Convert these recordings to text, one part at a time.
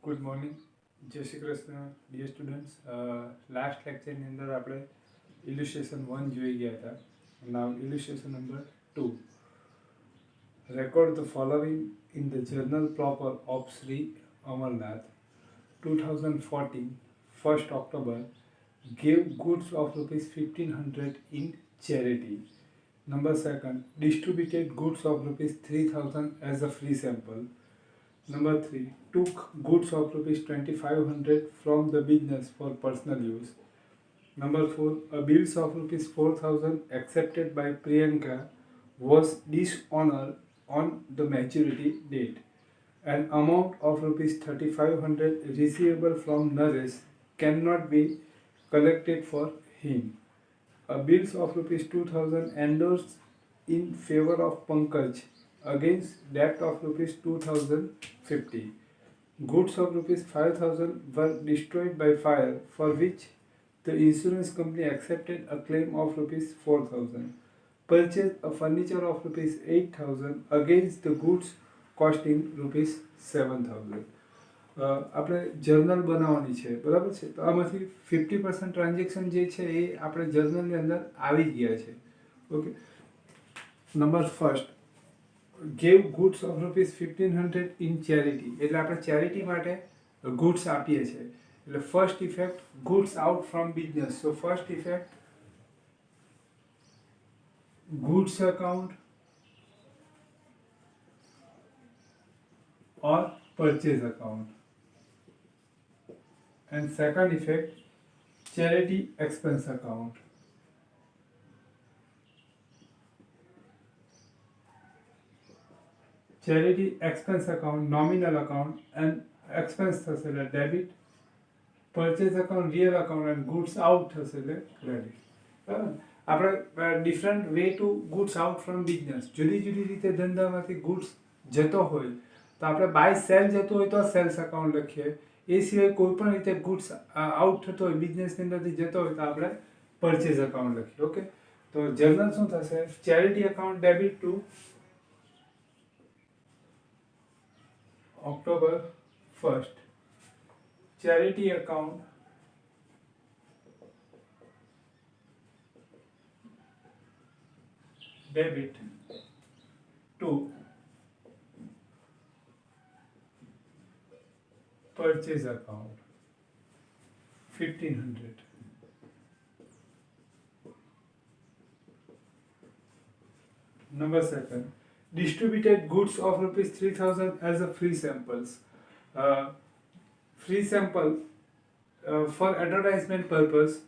Good morning, જય Shri Krishna dear students. Last લેક્ચરની અંદર આપણે ઇલ્યુસ્ટ્રેશન 1 જોઈ ગયા હતા. Now illustration number 2. Record the following in the journal proper of Sri Amarnath. 2014, 1st October, gave goods of rupees 1500 in charity. Number 2nd, distributed goods of rupees 3000 as a free sample. Number 3, took goods of rupees 2500 from the business for personal use. Number 4, a bills of rupees 4000 accepted by Priyanka was dishonored on the maturity date. An amount of rupees 3500 receivable from Naresh cannot be collected for him. A bills of rupees 2000 endorsed in favor of Pankaj against debt of rupees 2050. Goods of rupees 5000 were destroyed by fire, for which the insurance company accepted a claim of rupees 4000. Purchased a furniture of rupees 8000 against the goods costing rupees 7000. આપણે journal બનાવવાની છે, બરાબર છે? તો આમાંથી 50% transaction જે છે એ આપણે જર્નલની અંદર આવી ગયા છે. Okay, number first, gave goods of rupees 1500 in charity, એટલે આપણે ચેરિટી માટે ગુડ્સ આપીએ છીએ. એટલે first effect goods out from business. So first effect goods account or purchase account. And second effect, charity expense account. Charity expense account, nominal account and expense થશે એટલે debit, purchase account real account and goods out થશે એટલે credit. બરાબર? આપણે different way to goods out from business, જુદી જુદી રીતે ધંધામાંથી goods જતો હોય તો આપણે બાય સેલ જતો હોય તો સેલ્સ અકાઉન્ટ લખીએ. એ સિવાય કોઈ પણ રીતે ગુડ્સ આઉટ થતો હોય, બિઝનેસની અંદરથી જતો હોય તો આપણે પરચેઝ અકાઉન્ટ લખીએ. ઓકે, તો જર્નલ શું થશે? Charity account debit two October 1st. Charity account debit to purchase account 1500. Number 2nd, distributed goods of rupees 3000 as a free samples. Free sample for advertisement purpose,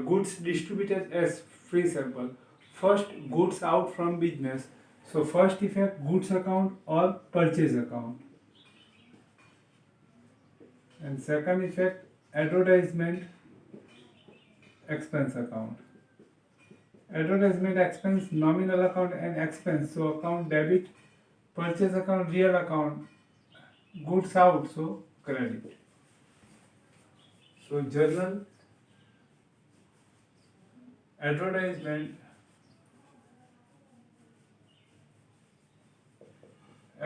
goods distributed as free sample. First, goods out from business. So first effect, goods account or purchase account. And second effect, advertisement expense account. Advertisement expense, nominal account and expense. So account debit, purchase account real account, goods out, so credit. So journal, advertisement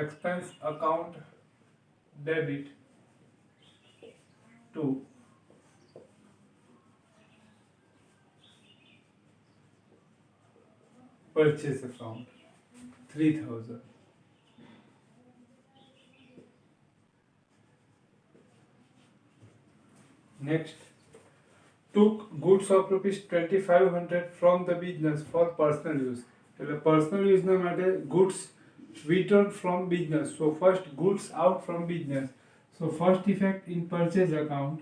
expense account debit to purchase account 3000. Next, took goods of rupees 2500 from the business for personal use. એટલે personal use ના માટે goods withdrawn from business. So first, goods out from business. So first effect in purchase account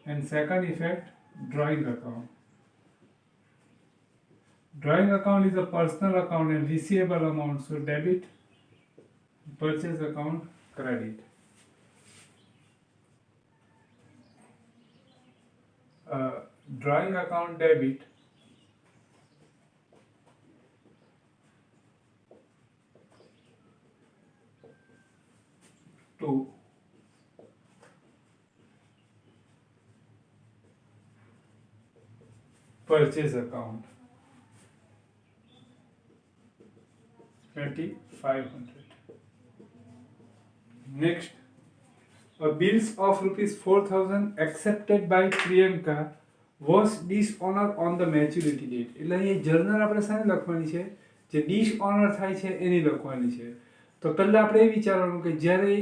and second effect drawing account. Drawing account is a personal account and receivable amount, so debit, purchase account credit. Drawing account debit to purchase account 2500. Next, bills of rupees 4,000 accepted by Priyanka was dishonored on the maturity date. એટલે અહીં journal આપણે શાને લખવાની છે, જે ડિસઓનર થાય છે એની લખવાની છે. તો પહેલા આપણે એ વિચારવાનું કે જ્યારે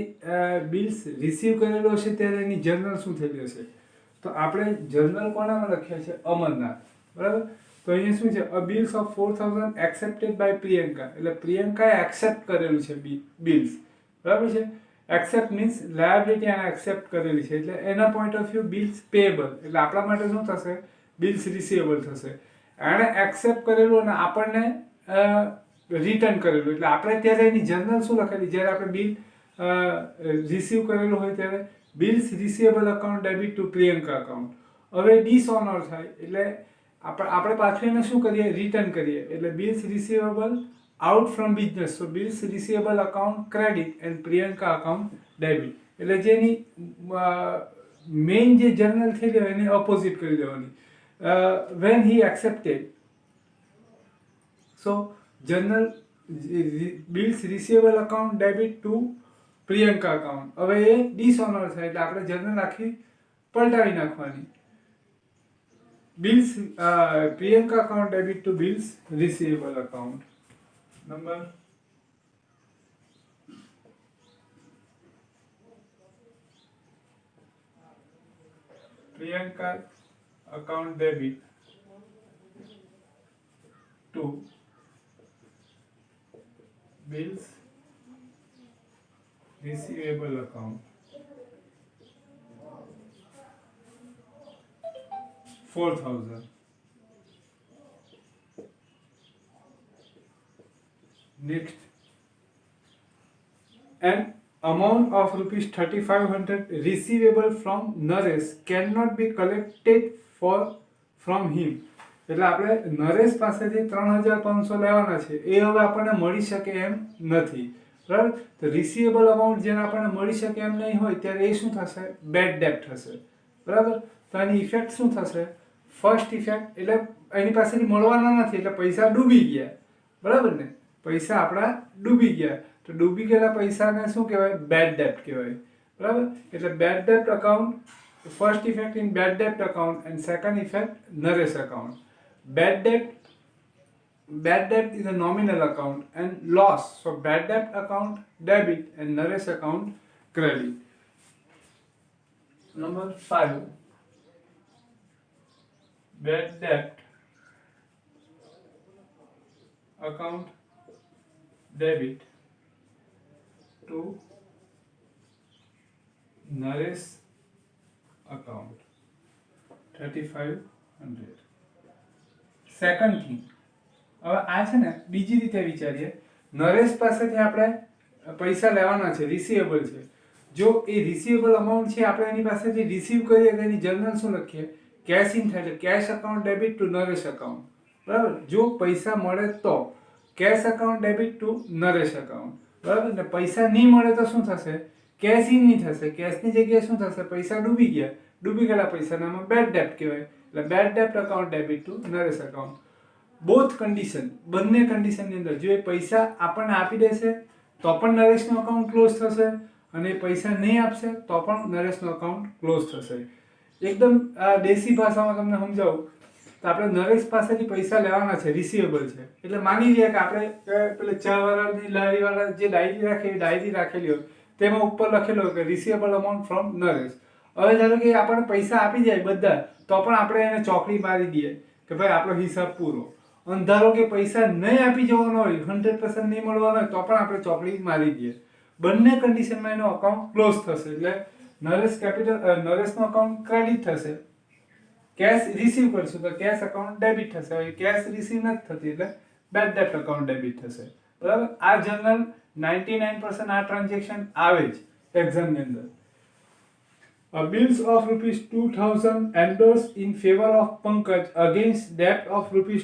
બિલ્સ રિસીવ કરેલો હશે ત્યારે એની જર્નલ શું થયેલી હશે. તો આપણે જર્નલ કોનામાં લખ્યા છે? અમરનાથ. બરાબર. તો અહીંયા શું છે? A bills of 4,000 accepted by Priyanka, એટલે પ્રિયંકાએ એક્સેપ્ટ કરેલું છે બિલ્સ. બરાબર છે. એક્સેપ્ટ મીન્સ લાયબિલિટી એને એક્સેપ્ટ કરેલી છે, એટલે એના point of view bills payable, એટલે આપણા માટે શું થશે? બિલ્સ રિસીવેબલ થશે. એણે એક્સેપ્ટ કરેલું અને આપણને રિટર્ન કરેલું, એટલે આપણે ત્યારે એની જર્નલ શું લખેલી? જ્યારે આપણે બિલ રિસીવ કરેલું હોય ત્યારે bills receivable account debit two Priyanka account. હવે ડિસઓનર થાય એટલે આપણે પાછું એને શું કરીએ? રિટર્ન કરીએ, એટલે bills receivable out from business, so bills receivable account credit and Priyanka account debit. એટલે જેની મેઇન જે જર્નલ થઈ જાય એને ઓપોઝિટ કરી દેવાની. when he accepted, so journal bills receivable account debit to Priyanka account. હવે એ ડિસઓનર થાય એટલે આપણે જર્નલ આખી પલટાવી નાખવાની. bills Priyanka account debit to bills receivable account. Number Priyanka account debit to bills receivable account 4,000. Next, an amount of rupees 3,500 receivable from Naresh cannot be collected from him. એટલે આપણે નરેશ પાસેથી 3,500 લેવાના છે, એ હવે આપણને મળી શકે એમ નથી. બરાબર. તો રિસીવેબલ અમાઉન્ટ જેને આપણને મળી શકે એમ નહીં હોય ત્યારે એ શું થશે? બેડ ડેપ્ટ થશે. બરાબર. તો એની ઇફેક્ટ શું થશે? ફર્સ્ટ ઇફેક્ટ એટલે એની પાસેથી મળવાના નથી એટલે પૈસા ડૂબી ગયા. બરાબર ને? પૈસા આપણા ડૂબી ગયા. તો ડૂબી ગયેલા પૈસાને શું કહેવાય? બેડ ડેપ્ટ કહેવાય. બરાબર. એટલે બેડ ડેપ્ટ account, first effect in bed ડેપ્ટ account and second effect Naresh account. Bad debt is a nominal account and loss. So bad debt account debit and Naresh account credit. Number 5. Bad debt account debit to Naresh account 3,500. Second thing, હવે આ છે ને બીજી રીતે વિચારીએ. નરેશ પાસેથી આપણે પૈસા લેવાના છે, રિસીવેબલ છે. જો એ રિસીવેબલ અમાઉન્ટ છે આપણે એની પાસેથી રિસીવ કરીએ તો એની જર્નલ શું લખીએ? કેશ ઇન થાય, એટલે cash account debit to Naresh account. બરાબર. જો પૈસા મળે તો cash account debit to Naresh account. બરાબર. ને પૈસા નહીં મળે તો શું થશે? કેશ ઇન નહીં થશે. કેશની જગ્યાએ શું થશે? પૈસા ડૂબી ગયા. ડૂબી ગયેલા પૈસાનામાં બેડ ડેપ્ટ કહેવાય. એટલે બેડ ડેપ્ટ account debit to Naresh account. Both condition, બંને કન્ડિશનની અંદર જો એ પૈસા આપણને આપી દેશે તો પણ નરેશનું અકાઉન્ટ ક્લોઝ થશે, અને પૈસા નહીં આપશે તો પણ નરેશનું અકાઉન્ટ ક્લોઝ થશે. એકદમ દેશી ભાષામાં તમને સમજાવું તો આપણે નરેશ પાસેથી પૈસા લેવાના છે, રિસીવેબલ છે. એટલે માની લઈએ કે આપણે પેલે ચાવાળાની લારીવાળા જે ડાયરી રાખે એ ડાયરી રાખેલી હોય તેમાં ઉપર લખેલો હોય કે રિસીવેબલ અમાઉન્ટ ફ્રોમ નરેશ. હવે ધારો કે આપણને પૈસા આપી જાય બધા તો પણ આપણે એને ચોકડી મારી દઈએ કે ભાઈ આપણો હિસાબ પૂરો. અને ધારો કે પૈસા નહીં આપી જવાનો હોય, 100% નહીં મળવાનો હોય તો પણ આપણે ચોકડી મારી દઈએ. બંને કન્ડિશનમાં એનો અકાઉન્ટ ક્લોઝ થશે. એટલે નરેશનો અકાઉન્ટ ક્રેડિટ થશે. કેશ રિસીવ કરશું તો કેશ અકાઉન્ટ ડેબિટ થશે. હવે કેશ રિસીવ નથી થતી એટલે બેડ ડેપ્ટ અકાઉન્ટ ડેબિટ થશે. બરાબર. આ જનરલ 99% આ ટ્રાન્ઝેક્શન આવે જ એક્ઝામની અંદર. Bills of rupees 2,000 endorsed in favor of Pankaj against debt of rupees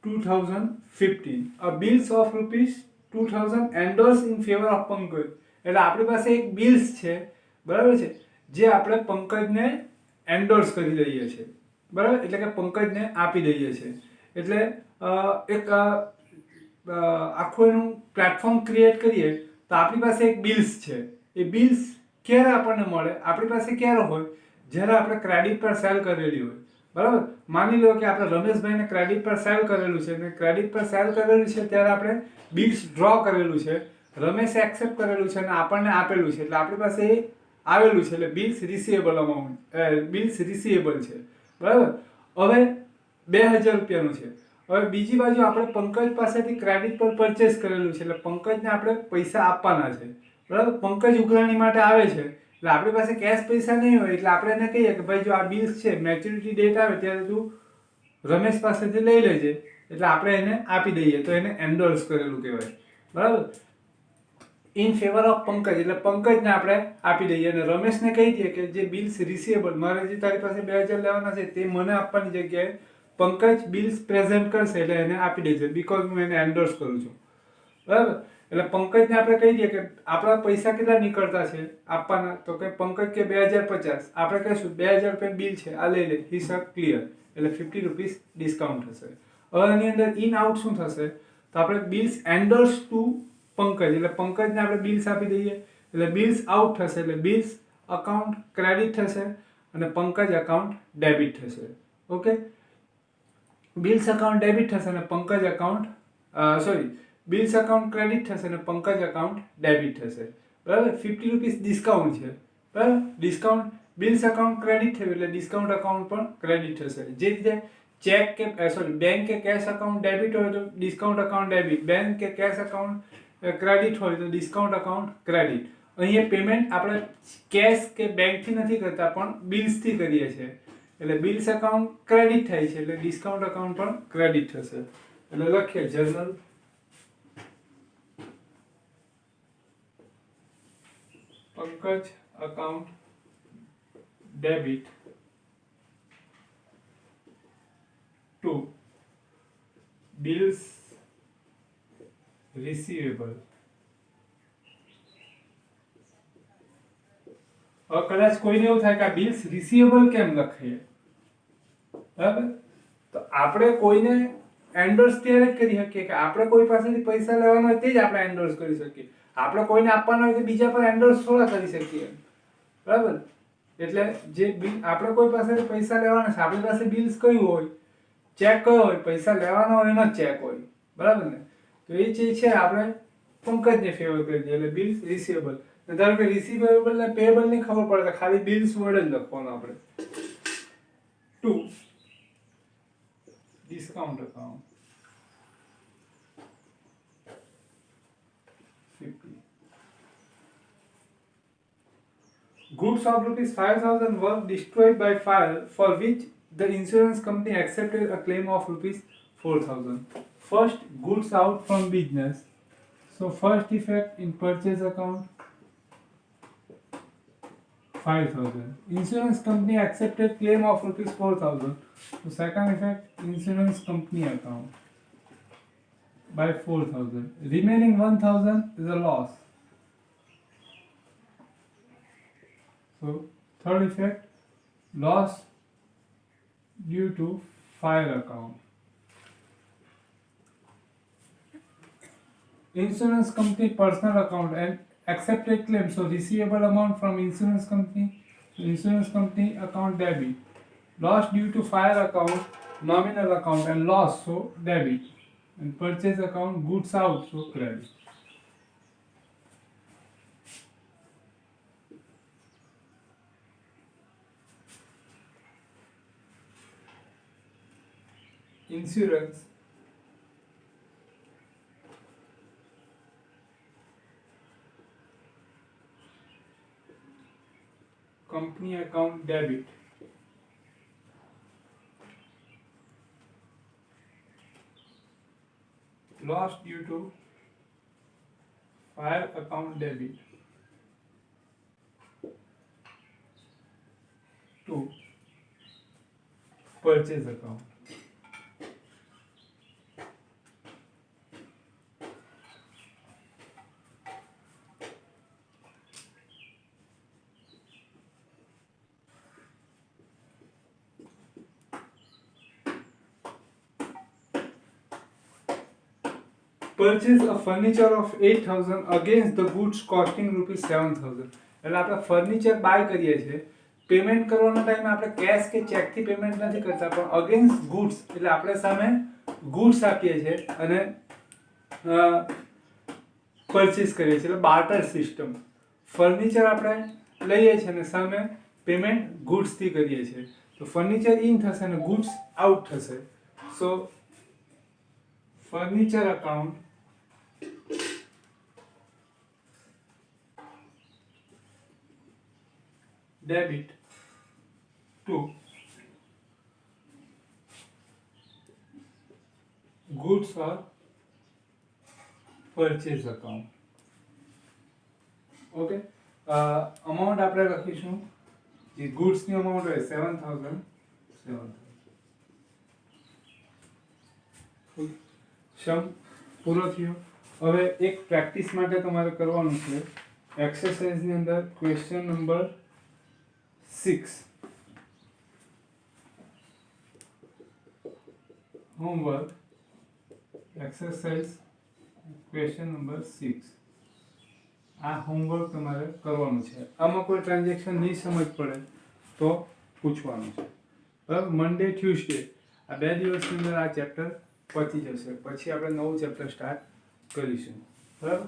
2015. Bills of rupees 2,000 endorsed in favor of Pankaj. એટલે આપણી પાસે એક બિલ્સ છે, બરાબર છે, જે આપણે પંકજને એન્ડોર્સ કરી દઈએ છીએ. બરાબર. એટલે કે પંકજને આપી દઈએ છીએ. એટલે એક આખું એનું પ્લેટફોર્મ ક્રિએટ કરીએ તો આપણી પાસે એક બિલ્સ છે. એ બિલ્સ ક્યારે આપણને મળે? આપણી પાસે ક્યારે હોય? જ્યારે આપણે ક્રેડિટ પર સેલ કરેલી હોય, બરાબર. માની લો કે આપણે રમેશભાઈને ક્રેડિટ પર સેલ કરેલું છે અને ક્રેડિટ પર સેલ કરેલું છે ત્યારે આપણે બિલ્સ ડ્રો કરેલું છે, રમેશે એક્સેપ્ટ કરેલું છે અને આપણને આપેલું છે, એટલે આપણી પાસે એ આવેલું છે, એટલે bills receivable amount, bills receivable છે, બરાબર. હવે 2000 રૂપિયાનું છે. હવે બીજી બાજુ આપણે પંકજ પાસેથી ક્રેડિટ પર પરચેસ કરેલું છે, એટલે પંકજને આપણે પૈસા આપવાના છે, બરાબર. પંકજ ઉઘરાણી માટે આવે છે, એટલે આપણી પાસે કેશ પૈસા નહીં હોય, એટલે આપણે એને કહીએ કે ભાઈ જો આ બિલ્સ છે, મેચ્યુરિટી ડેટ આવે ત્યારે તું રમેશ પાસેથી લઈ લેજે, એટલે આપણે એને આપી દઈએ, તો એને એન્ડોર્સ કરેલું કહેવાય, બરાબર. ઇન ફેવર ઓફ પંકજ, એટલે પંકજને આપણે આપી દઈએ અને રમેશને કહી દઈએ કે જે બિલ્સ રિસીવેબલ, મારે જે તારી પાસે 2000 લેવાના છે તે મને આપવાની જગ્યાએ પંકજ બિલ્સ પ્રેઝન્ટ કરશે, એટલે એને આપી દેશે, બીકોઝ હું એને એન્ડોર્સ કરું છું, બરાબર. એટલે પંકજને આપણે કહી દઈએ કે આપણા પૈસા કેટલા નીકળતા છે આપવાના, તો કે પંકજ કે 2050, આપણે કહીશું 2000 રૂપિયા બિલ છે, આ લઈ લે, હિસાબ ક્લિયર, એટલે 50 રૂપીસ ડિસ્કાઉન્ટ થશે. હવે આની અંદર ઇન આઉટ શું થશે? તો આપણે બિલ્સ એન્ડોર્સ ટુ પંકજ, એટલે પંકજને આપણે બિલ્સ આપી દઈએ, એટલે બિલ્સ આઉટ થશે, એટલે બિલ્સ અકાઉન્ટ ક્રેડિટ થશે અને પંકજ અકાઉન્ટ ડેબિટ થશે. ઓકે, બિલ્સ અકાઉન્ટ ડેબિટ થશે અને Pankaj account bills account credit થશે અને પંકજ અકાઉન્ટ ડેબિટ થશે, બરાબર. 50 રૂપીસ ડિસ્કાઉન્ટ છે, બરાબર. ડિસ્કાઉન્ટ, બિલ્સ અકાઉન્ટ ક્રેડિટ થયું એટલે ડિસ્કાઉન્ટ અકાઉન્ટ પણ ક્રેડિટ થશે. જે રીતે ચેક કે બેંક કે કેશ અકાઉન્ટ ડેબિટ હોય તો ડિસ્કાઉન્ટ અકાઉન્ટ ડેબિટ, બેંક કે કેશ અકાઉન્ટ ક્રેડિટ હોય તો ડિસ્કાઉન્ટ અકાઉન્ટ ક્રેડિટ. અહીંયા પેમેન્ટ આપણે કેશ કે બેંકથી નથી કરતા પણ બિલ્સથી કરીએ છીએ, એટલે બિલ્સ અકાઉન્ટ ક્રેડિટ થાય છે, એટલે ડિસ્કાઉન્ટ અકાઉન્ટ પણ ક્રેડિટ થશે. એટલે લખીએ journal Pankaj account debit two bills receivable. હવે કદાચ કોઈને એવું થાય કે આ બિલ્સ રિસીવેબલ કેમ લખીએ, બરાબર. તો આપણે કોઈને એન્ડોર્સ ત્યારે જ કરી શકીએ કે આપણે કોઈ પાસેથી પૈસા લેવાના હોય તે જ આપણે એન્ડોર્સ કરી શકીએ. આપણે કોઈને આપવાના હોય તો બીજા પર એન્ડોર્સ થોડા કરી શકીએ, બરાબર. એટલે જે બિલ આપણે કોઈ પાસેથી પૈસા લેવાના છે, આપણી પાસે બિલ્સ કયું હોય, ચેક કયો હોય, પૈસા લેવાના હોય એનો ચેક હોય, બરાબર ને. તો એ ચીજ છે આપણે પંકજને ફેવર કરી દઈએ, એટલે બિલ્સ રિસીવેબલ. ધારો કે રિસીવેબલ ને પેએબલ ની ખબર પડે તો ખાલી બિલ્સ વર્ડ જ લખવાનું આપણે. To discount account 50. Goods of rupees 5000 were destroyed by fire, for which the insurance company accepted a claim of rupees 4000. First, goods out from business. So first effect in purchase account 5000. Insurance company accepted claim of rupees 4000. So second effect, insurance company account by 4000. Remaining 1000 is a loss. So third effect, loss due to fire account. Insurance company personal account and accepted claim, so receivable amount from insurance company account debit. Loss due to fire account nominal account and loss, so debit. And purchase account goods out, so credit. Insurance company account debit. Loss due to fire account debit. 2. Purchase account. purchase a furniture of 8,000 against the goods costing rupees 7,000. એટલે આપણે furniture by કરીએ છીએ, payment કરવાના ટાઈમે આપણે cache કે ચેકથી payment નથી કરતા, પણ અગેન્સ્ટ ગુડ્સ એટલે આપણે સામે ગુડ્સ આપીએ છીએ અને પરચેસ કરીએ છીએ, એટલે બાર્ટર સિસ્ટમ. ફર્નિચર આપણે લઈએ છીએ અને સામે પેમેન્ટ ગુડ્સથી કરીએ છીએ. તો ફર્નિચર ઇન થશે અને ગુડ્સ આઉટ થશે. So furniture account debit to goods or purchase account. Okay, amount આપણે લખીશું, જે ગુડ્સની અમાઉન્ટ હોય 7,000. સમ પૂરો થયો. હવે એક પ્રેક્ટિસ માટે તમારે કરવાનું છે. એક્સરસાઇઝની અંદર question number 6, homework exercise question number 6. આ હોમવર્ક તમારે કરવાનું છે. આમાં કોઈ ટ્રાન્ઝેક્શન નહીં સમજ પડે તો પૂછવાનું છે, બરાબર. મંડે ટ્યુઝડે આ 2 દિવસની અંદર આ ચેપ્ટર પતી જશે. પછી આપણે નવું ચેપ્ટર સ્ટાર્ટ કરીશું, બરાબર.